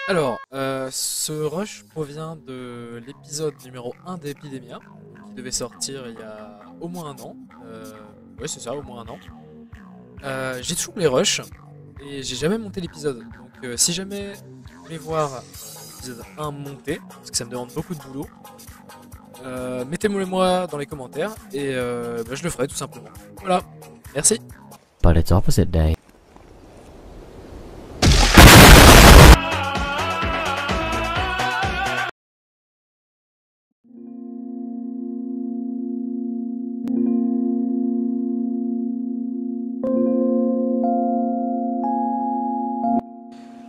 Alors, ce rush provient de l'épisode numéro 1 d'Epidemia, qui devait sortir il y a au moins un an. Ouais, c'est ça, au moins un an. J'ai toujours les rushs, et j'ai jamais monté l'épisode. Donc, si jamais vous voulez voir l'épisode 1 monté, parce que ça me demande beaucoup de boulot, mettez-moi moi dans les commentaires, et je le ferai tout simplement. Voilà, merci. But it's opposite day.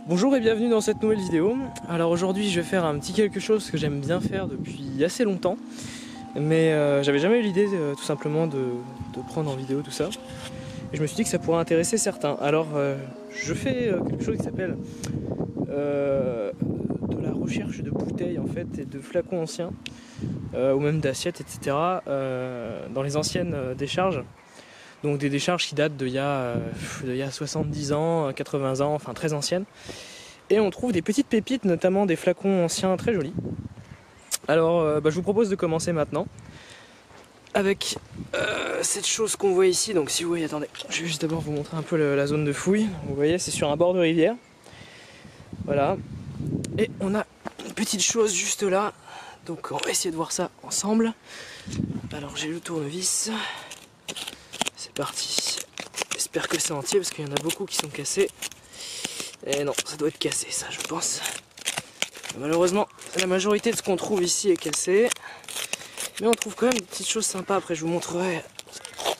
Bonjour et bienvenue dans cette nouvelle vidéo. Alors aujourd'hui je vais faire un petit quelque chose que j'aime bien faire depuis assez longtemps, mais j'avais jamais eu l'idée tout simplement de prendre en vidéo tout ça. Et je me suis dit que ça pourrait intéresser certains. Alors je fais quelque chose qui s'appelle de la recherche de bouteilles en fait et de flacons anciens ou même d'assiettes, etc. Dans les anciennes décharges. Donc des décharges qui datent d'il y a 70 ans, 80 ans, enfin très anciennes. Et on trouve des petites pépites, notamment des flacons anciens très jolis. Alors je vous propose de commencer maintenant avec cette chose qu'on voit ici. Donc si vous voyez, attendez, je vais juste d'abord vous montrer un peu la zone de fouille. Vous voyez, c'est sur un bord de rivière. Voilà. Et on a une petite chose juste là. Donc on va essayer de voir ça ensemble. Alors j'ai le tournevis. C'est parti. J'espère que c'est entier parce qu'il y en a beaucoup qui sont cassés. Et non, ça doit être cassé ça je pense. Malheureusement, la majorité de ce qu'on trouve ici est cassé. Mais on trouve quand même des petites choses sympas. Après je vous montrerai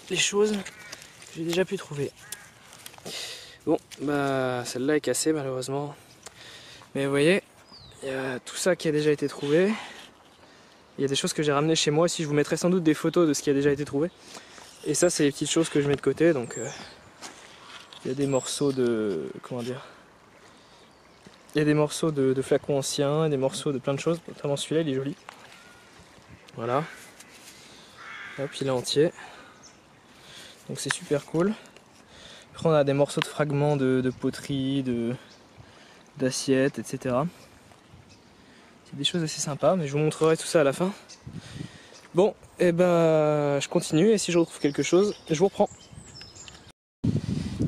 les choses que j'ai déjà pu trouver. Bon, bah celle-là est cassée malheureusement. Mais vous voyez, il y a tout ça qui a déjà été trouvé. Il y a des choses que j'ai ramenées chez moi. Ici je vous mettrai sans doute des photos de ce qui a déjà été trouvé. Et ça c'est les petites choses que je mets de côté, donc il y a des morceaux de... comment dire, il y a des morceaux de flacons anciens, des morceaux de plein de choses, notamment celui-là il est joli. Voilà. Hop, il est entier. Donc c'est super cool. Après on a des morceaux de fragments de poterie, d'assiettes, etc. C'est des choses assez sympas, mais je vous montrerai tout ça à la fin. Bon, et je continue et si je retrouve quelque chose, je vous reprends.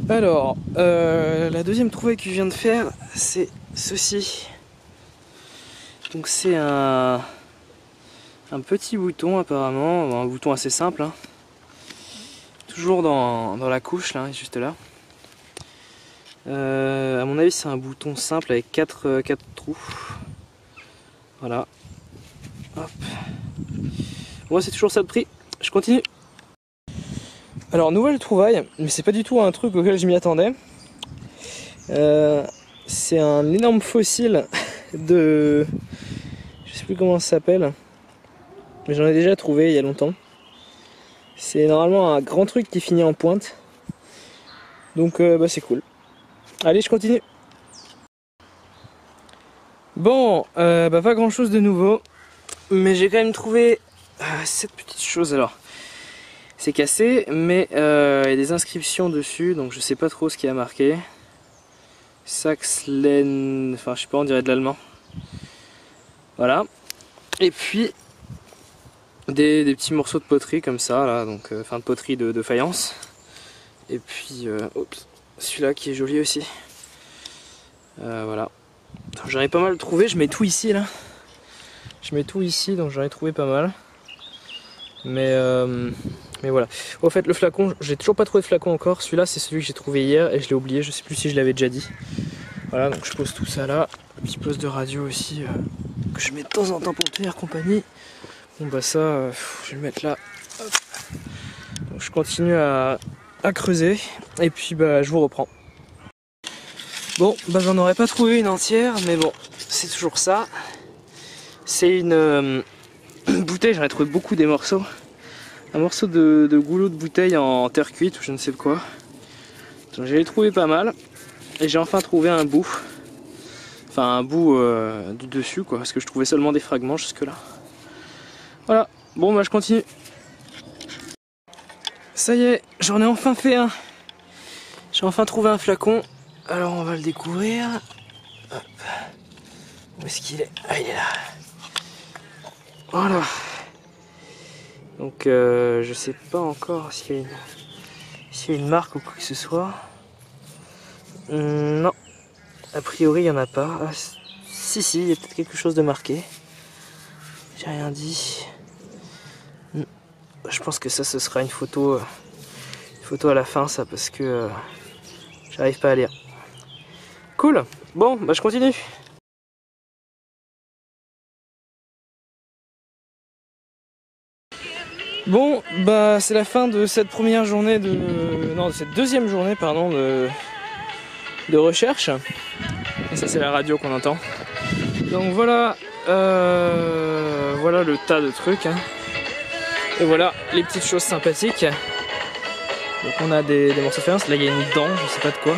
Alors, la deuxième trouvaille que je viens de faire, c'est ceci. Donc c'est un petit bouton apparemment, un bouton assez simple. Hein. Toujours dans la couche, là, juste là. À mon avis c'est un bouton simple avec 4 trous. Voilà. Hop. Moi c'est toujours ça de prix, je continue. Alors nouvelle trouvaille, mais c'est pas du tout un truc auquel je m'y attendais. C'est un énorme fossile de... je sais plus comment ça s'appelle, mais j'en ai déjà trouvé il y a longtemps. C'est normalement un grand truc qui finit en pointe. Donc c'est cool. Allez, je continue. Bon, pas grand chose de nouveau, mais j'ai quand même trouvé cette petite chose. Alors c'est cassé, mais il y a des inscriptions dessus, donc je sais pas trop ce qu'il y a marqué. Saxlen, enfin je sais pas, on dirait de l'allemand. Voilà. Et puis des petits morceaux de poterie comme ça, là, donc enfin de poterie de faïence. Et puis celui-là qui est joli aussi. Voilà. J'en ai pas mal trouvé, je mets tout ici là. Je mets tout ici, donc j'en ai trouvé pas mal. Mais voilà. Au fait, le flacon, j'ai toujours pas trouvé de flacon encore. Celui-là, c'est celui que j'ai trouvé hier et je l'ai oublié. Je sais plus si je l'avais déjà dit. Voilà, donc je pose tout ça là. Un petit poste de radio aussi que je mets de temps en temps pour tenir compagnie. Bon, bah ça, je vais le mettre là. Hop. Donc je continue à creuser et puis je vous reprends. Bon, j'en aurais pas trouvé une entière, mais bon, c'est toujours ça. C'est une bouteille, j'en ai trouvé beaucoup des morceaux. Un morceau de goulot de bouteille en terre cuite ou je ne sais quoi. Donc j'en ai trouvé pas mal. Et j'ai enfin trouvé un bout. Enfin un bout du dessus quoi, parce que je trouvais seulement des fragments jusque là. Voilà, bon je continue. Ça y est, j'en ai enfin fait un. J'ai enfin trouvé un flacon. Alors on va le découvrir. Hop. Où est-ce qu'il est? Ah, il est là. Voilà. Donc je sais pas encore s'il y a une marque ou quoi que ce soit. Non. A priori il n'y en a pas. Ah, si, il y a peut-être quelque chose de marqué. J'ai rien dit. Je pense que ça, ce sera une photo à la fin, ça, parce que j'arrive pas à lire. Cool. Bon, bah je continue. Bon, bah c'est la fin de cette première journée de cette deuxième journée, pardon, de recherche. Et ça, c'est la radio qu'on entend. Donc voilà, voilà le tas de trucs. Hein. Et voilà les petites choses sympathiques. Donc on a des morceaux de faïence. Là il y a une dent, je sais pas de quoi.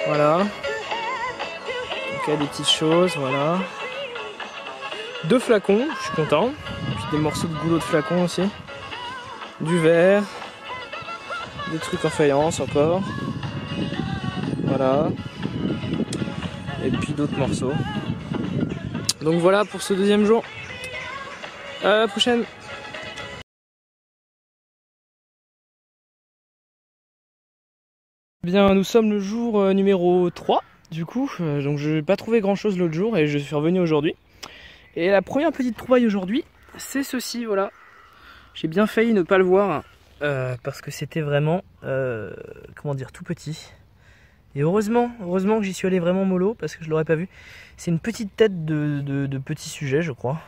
Voilà. Donc il y a des petites choses, voilà. 2 flacons, je suis content. Puis des morceaux de goulot de flacons aussi. Du verre. Des trucs en faïence encore. Voilà. Et puis d'autres morceaux. Donc voilà pour ce deuxième jour. À la prochaine. Bien, nous sommes le jour numéro 3 du coup, donc je n'ai pas trouvé grand chose l'autre jour et je suis revenu aujourd'hui. Et la première petite trouvaille aujourd'hui, c'est ceci, voilà. J'ai bien failli ne pas le voir parce que c'était vraiment, comment dire, tout petit. Et heureusement que j'y suis allé vraiment mollo parce que je l'aurais pas vu. C'est une petite tête de petit sujet, je crois.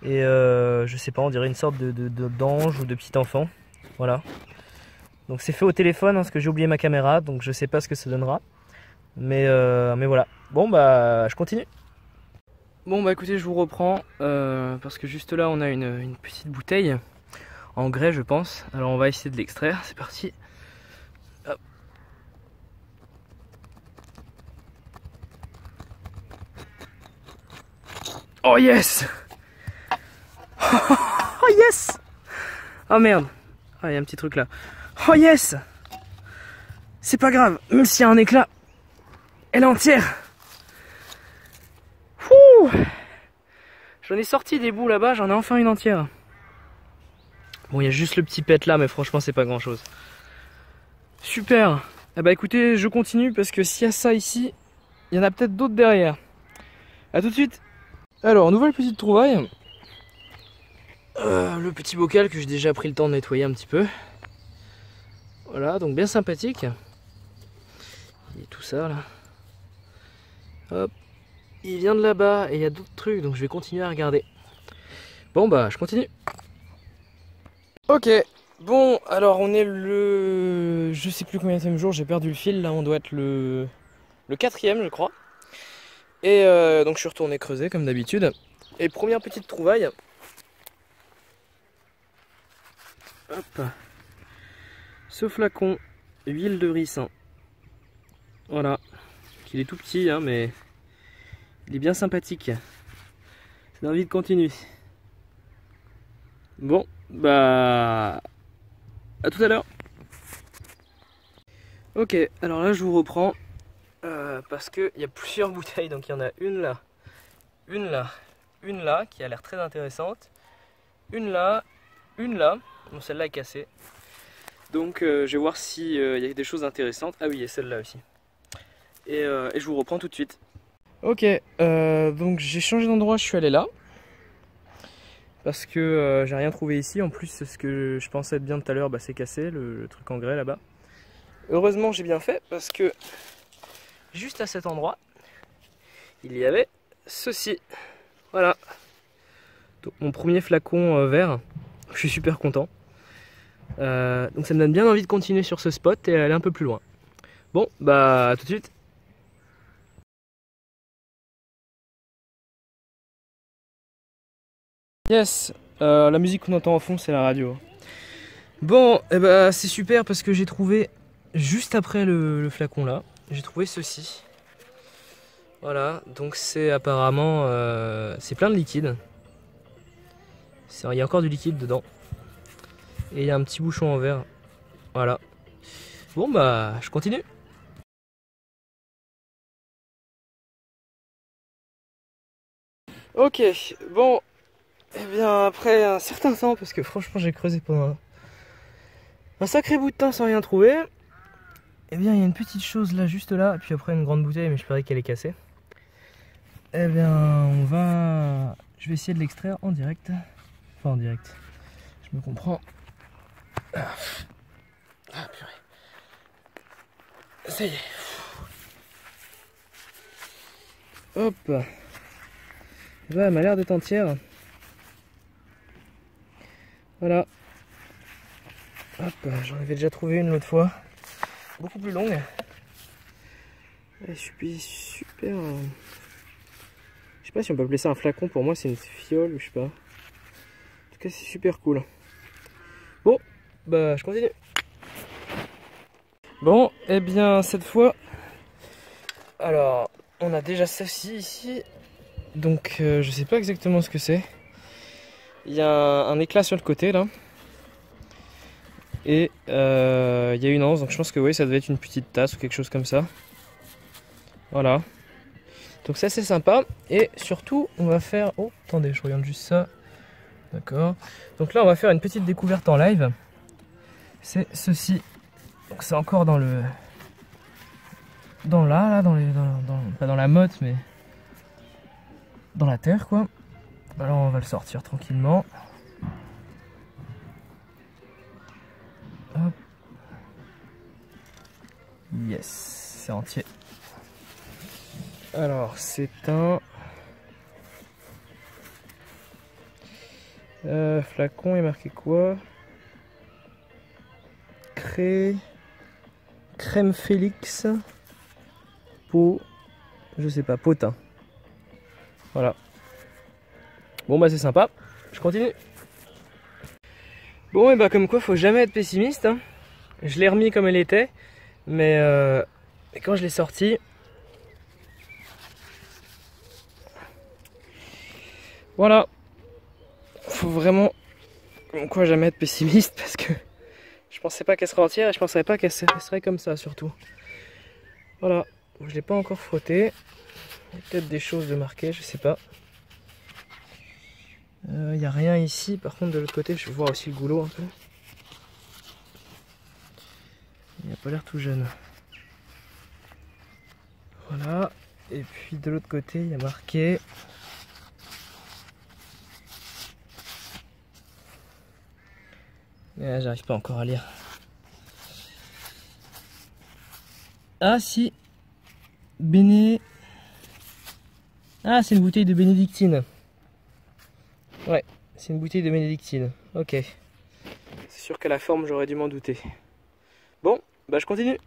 Et je sais pas, on dirait une sorte d'ange ou de petit enfant. Voilà. Donc c'est fait au téléphone hein, parce que j'ai oublié ma caméra, donc je sais pas ce que ça donnera. Mais voilà. Bon bah je continue. Bon bah écoutez, je vous reprends parce que juste là on a une petite bouteille en grès je pense. Alors on va essayer de l'extraire, c'est parti. Hop. Oh yes. Oh yes. Oh merde. Ah il y a un petit truc là. Oh yes. C'est pas grave, même s'il y a un éclat, elle est entière. Ouh. J'en ai sorti des bouts là-bas, j'en ai enfin une entière. Bon, il y a juste le petit pet là, mais franchement, c'est pas grand-chose. Super. Eh bah écoutez, je continue parce que s'il y a ça ici, il y en a peut-être d'autres derrière. A tout de suite. Alors, nouvelle petite trouvaille. Le petit bocal que j'ai déjà pris le temps de nettoyer un petit peu. Voilà, donc bien sympathique. Et tout ça là. Hop. Il vient de là-bas et il y a d'autres trucs, donc je vais continuer à regarder. Bon bah je continue. Ok, bon alors on est le... je sais plus combien de jour, j'ai perdu le fil, là on doit être le 4e je crois. Et donc je suis retourné creuser comme d'habitude. Et première petite trouvaille. Hop. Ce flacon, huile de ricin. Voilà. Il est tout petit hein, mais il est bien sympathique. Ça donne envie de continuer. Bon, bah à tout à l'heure. Ok, alors là je vous reprends parce qu'il y a plusieurs bouteilles. Donc il y en a une là, une là, une là qui a l'air très intéressante. Une là. Bon, celle-là est cassée. Donc je vais voir s'il y a des choses intéressantes. Ah oui, il y a celle-là aussi. Et je vous reprends tout de suite. Ok, donc j'ai changé d'endroit, je suis allé là. Parce que j'ai rien trouvé ici. En plus, ce que je pensais être bien tout à l'heure, bah, c'est cassé, le truc en grès là-bas. Heureusement, j'ai bien fait parce que juste à cet endroit, il y avait ceci. Voilà. Donc, mon premier flacon vert. Je suis super content. Donc ça me donne bien envie de continuer sur ce spot et aller un peu plus loin. Bon, bah à tout de suite. Yes, la musique qu'on entend en fond c'est la radio. Bon, et bah c'est super parce que j'ai trouvé juste après le flacon là, j'ai trouvé ceci. Voilà, donc c'est apparemment c'est plein de liquide. Il y a encore du liquide dedans. Et il y a un petit bouchon en verre. Voilà. Bon bah je continue. Ok, bon, eh bien après un certain temps, parce que franchement j'ai creusé pendant un sacré bout de temps sans rien trouver, eh bien il y a une petite chose là, juste là, et puis après une grande bouteille, mais je parie qu'elle est cassée. Eh bien je vais essayer de l'extraire en direct, enfin en direct, je me comprends. Ah purée, ça y est. Hop, ouais, elle m'a l'air d'être entière. Voilà. Hop, j'en avais déjà trouvé une l'autre fois. Beaucoup plus longue. Ouais, super. Je sais pas si on peut appeler ça un flacon, pour moi c'est une fiole ou je sais pas. En tout cas c'est super cool. Bon, bah je continue. Bon, et bien cette fois, alors on a déjà ceci ici. Donc je sais pas exactement ce que c'est. Il y a un éclat sur le côté là. Et il y a une anse, donc je pense que oui, ça devait être une petite tasse ou quelque chose comme ça. Voilà. Donc ça c'est sympa. Et surtout on va faire... Oh, attendez, je regarde juste ça. D'accord. Donc là on va faire une petite découverte en live. C'est ceci. Donc c'est encore dans le... Là, pas dans la motte, mais... dans la terre quoi. Alors on va le sortir tranquillement. Hop. Yes, c'est entier. Alors c'est un flacon, il est marqué quoi? Crème Félix pot, je sais pas, potin. Voilà. Bon bah c'est sympa, je continue. Bon et bah comme quoi faut jamais être pessimiste hein. Je l'ai remis comme elle était, mais quand je l'ai sorti, voilà, faut vraiment comme quoi jamais être pessimiste parce que je pensais pas qu'elle serait entière et je pensais pas qu'elle serait comme ça surtout. Voilà, je l'ai pas encore frotté, il y a peut-être des choses de marquées, je sais pas. Il n'y a rien ici, par contre de l'autre côté je vais voir aussi le goulot un peu. Il n'a pas l'air tout jeune. Voilà, et puis de l'autre côté il y a marqué j'arrive pas encore à lire. Ah si, ah c'est une bouteille de bénédictine. Ouais, c'est une bouteille de bénédictine. Ok. C'est sûr qu'à la forme j'aurais dû m'en douter. Bon, bah je continue.